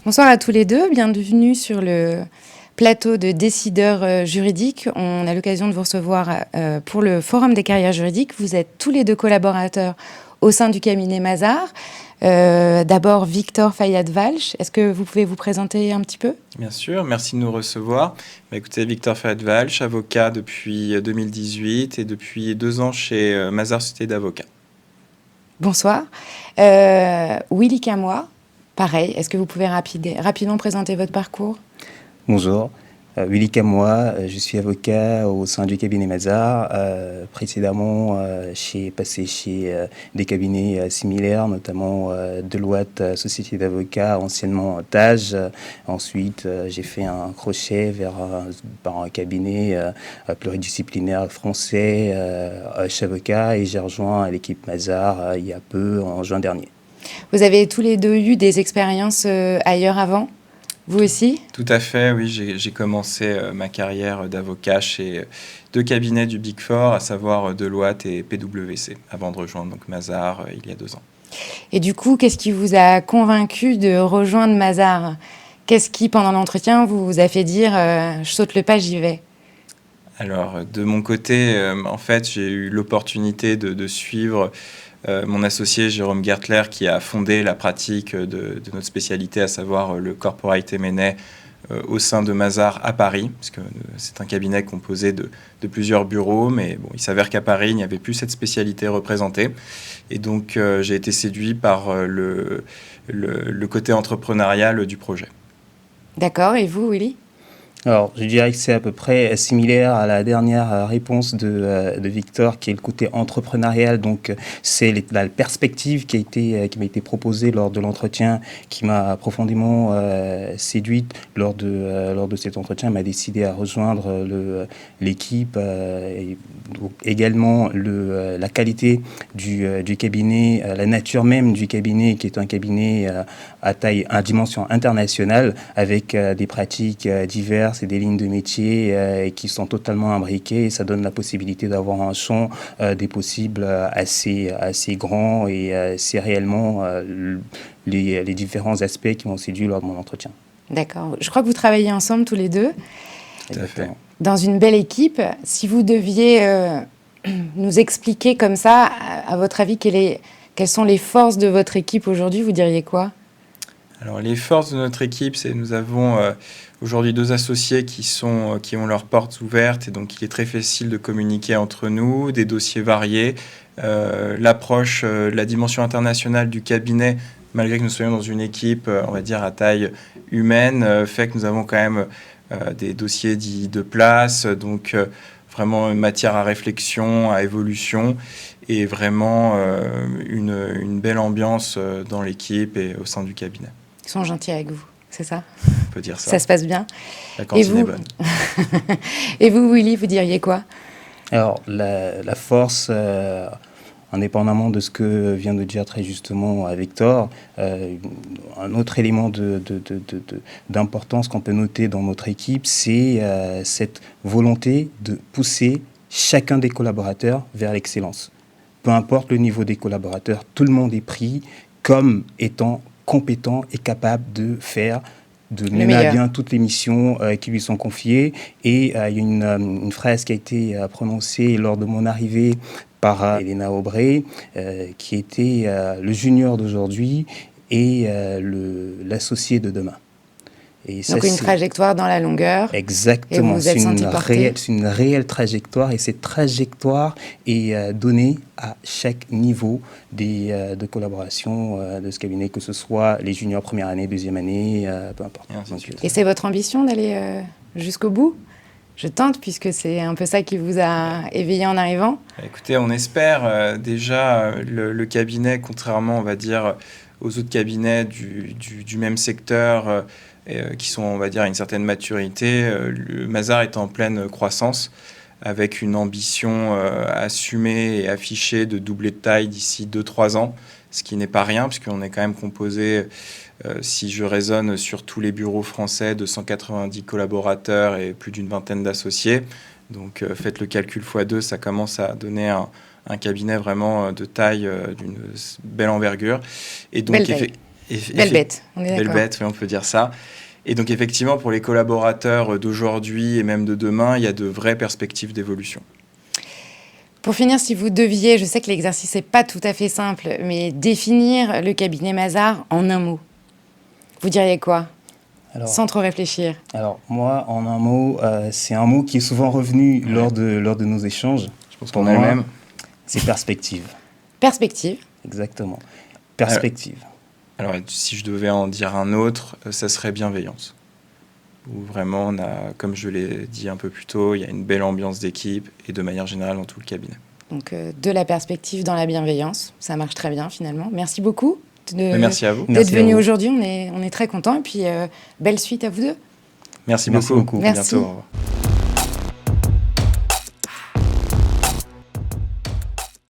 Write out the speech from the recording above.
Bonsoir à tous les deux, bienvenue sur le plateau de décideurs juridiques. On a l'occasion de vous recevoir pour le Forum des carrières juridiques. Vous êtes tous les deux collaborateurs au sein du cabinet Mazars. D'abord, Victor Fayad-Walsh, est-ce que vous pouvez vous présenter un petit peu ? Bien sûr, merci de nous recevoir. Écoutez, Victor Fayad-Walsh, avocat depuis 2018 et depuis 2 ans chez Mazars Société d'avocats. Bonsoir. Willy Camois, pareil, est-ce que vous pouvez rapidement présenter votre parcours ? Bonjour, Willy Camois, je suis avocat au sein du cabinet Mazars. Précédemment, j'ai passé chez des cabinets similaires, notamment Deloitte, Société d'avocats, anciennement TAJ. Ensuite, j'ai fait un crochet vers un cabinet pluridisciplinaire français, Avocat, et j'ai rejoint l'équipe Mazars il y a peu, en juin dernier. Vous avez tous les deux eu des expériences ailleurs avant ? Vous aussi ? Tout à fait, oui. J'ai commencé ma carrière d'avocat chez 2 cabinets du Big Four, à savoir Deloitte et PwC, avant de rejoindre donc Mazars il y a 2 ans. Et du coup, qu'est-ce qui vous a convaincu de rejoindre Mazars ? Qu'est-ce qui, pendant l'entretien, vous a fait dire « je saute le pas, j'y vais » ? Alors, de mon côté, en fait, j'ai eu l'opportunité de suivre mon associé Jérôme Gertler, qui a fondé la pratique de notre spécialité, à savoir le corporate M&A au sein de Mazars à Paris, parce que c'est un cabinet composé de plusieurs bureaux, mais bon, il s'avère qu'à Paris, il n'y avait plus cette spécialité représentée. Et donc, j'ai été séduit par le côté entrepreneurial du projet. D'accord, et vous, Willy ? Alors, je dirais que c'est à peu près similaire à la dernière réponse de Victor, qui est le côté entrepreneurial. Donc, c'est la perspective qui m'a été proposée lors de l'entretien, qui m'a profondément séduite lors de cet entretien, m'a décidé à rejoindre l'équipe. Et donc, également, la qualité du cabinet, la nature même du cabinet, qui est un cabinet à dimension internationale, avec des pratiques diverses et des lignes de métier qui sont totalement imbriquées, et ça donne la possibilité d'avoir un champ des possibles assez grand, et c'est réellement les différents aspects qui m'ont séduit lors de mon entretien. D'accord. Je crois que vous travaillez ensemble tous les deux. Tout à fait. Dans une belle équipe. Si vous deviez nous expliquer comme ça, à votre avis, quelles sont les forces de votre équipe aujourd'hui, vous diriez quoi ? Alors, les forces de notre équipe, c'est nous avons aujourd'hui 2 associés qui ont leurs portes ouvertes, et donc il est très facile de communiquer entre nous, des dossiers variés. L'approche, la dimension internationale du cabinet, malgré que nous soyons dans une équipe, on va dire, à taille humaine, fait que nous avons quand même des dossiers dits de place, donc vraiment une matière à réflexion, à évolution, et vraiment une belle ambiance dans l'équipe et au sein du cabinet. Ils sont gentils avec vous, c'est ça ? On peut dire ça. Ça se passe bien. La cantine est bonne. Et vous, Willy, vous diriez quoi ? Alors, la force, indépendamment de ce que vient de dire très justement Victor, un autre élément d'importance qu'on peut noter dans notre équipe, c'est cette volonté de pousser chacun des collaborateurs vers l'excellence. Peu importe le niveau des collaborateurs, tout le monde est pris comme étant compétent et capable de mener à bien toutes les missions qui lui sont confiées. Et il y a une phrase qui a été prononcée lors de mon arrivée par Elena Aubray, qui était le junior d'aujourd'hui et l'associé de demain. Et donc une trajectoire dans la longueur. Exactement, et vous êtes senti porté. C'est une réelle trajectoire, et cette trajectoire est donnée à chaque niveau de collaboration de ce cabinet, que ce soit les juniors première année, deuxième année, peu importe. Et c'est votre ambition d'aller jusqu'au bout ? Je tente, puisque c'est un peu ça qui vous a éveillé en arrivant. Écoutez, on espère déjà le cabinet, contrairement, on va dire, aux autres cabinets du même secteur, qui sont, on va dire, à une certaine maturité. Le Mazars est en pleine croissance, avec une ambition assumée et affichée de doubler de taille d'ici 2-3 ans, ce qui n'est pas rien, puisqu'on est quand même composé, si je raisonne sur tous les bureaux français, de 190 collaborateurs et plus d'une vingtaine d'associés. Donc faites le calcul x2, ça commence à donner un cabinet vraiment de taille d'une belle envergure. Et donc, Belle bête, on est Belle d'accord. bête, oui, on peut dire ça. Et donc effectivement, pour les collaborateurs d'aujourd'hui et même de demain, il y a de vraies perspectives d'évolution. Pour finir, si vous deviez, je sais que l'exercice n'est pas tout à fait simple, mais définir le cabinet Mazars en un mot, vous diriez quoi? Sans trop réfléchir. Alors moi, en un mot, c'est un mot qui est souvent revenu lors de nos échanges. Je pense qu'on a le même. C'est perspective. Perspective. Exactement. Perspective. Alors, si je devais en dire un autre, ça serait bienveillance. Où vraiment, on a, comme je l'ai dit un peu plus tôt, il y a une belle ambiance d'équipe et de manière générale dans tout le cabinet. Donc, de la perspective dans la bienveillance. Ça marche très bien, finalement. Merci beaucoup merci à vous. d'être venu aujourd'hui. On est très contents. Et puis, belle suite à vous deux. Merci beaucoup. Merci beaucoup. À bientôt. Au revoir.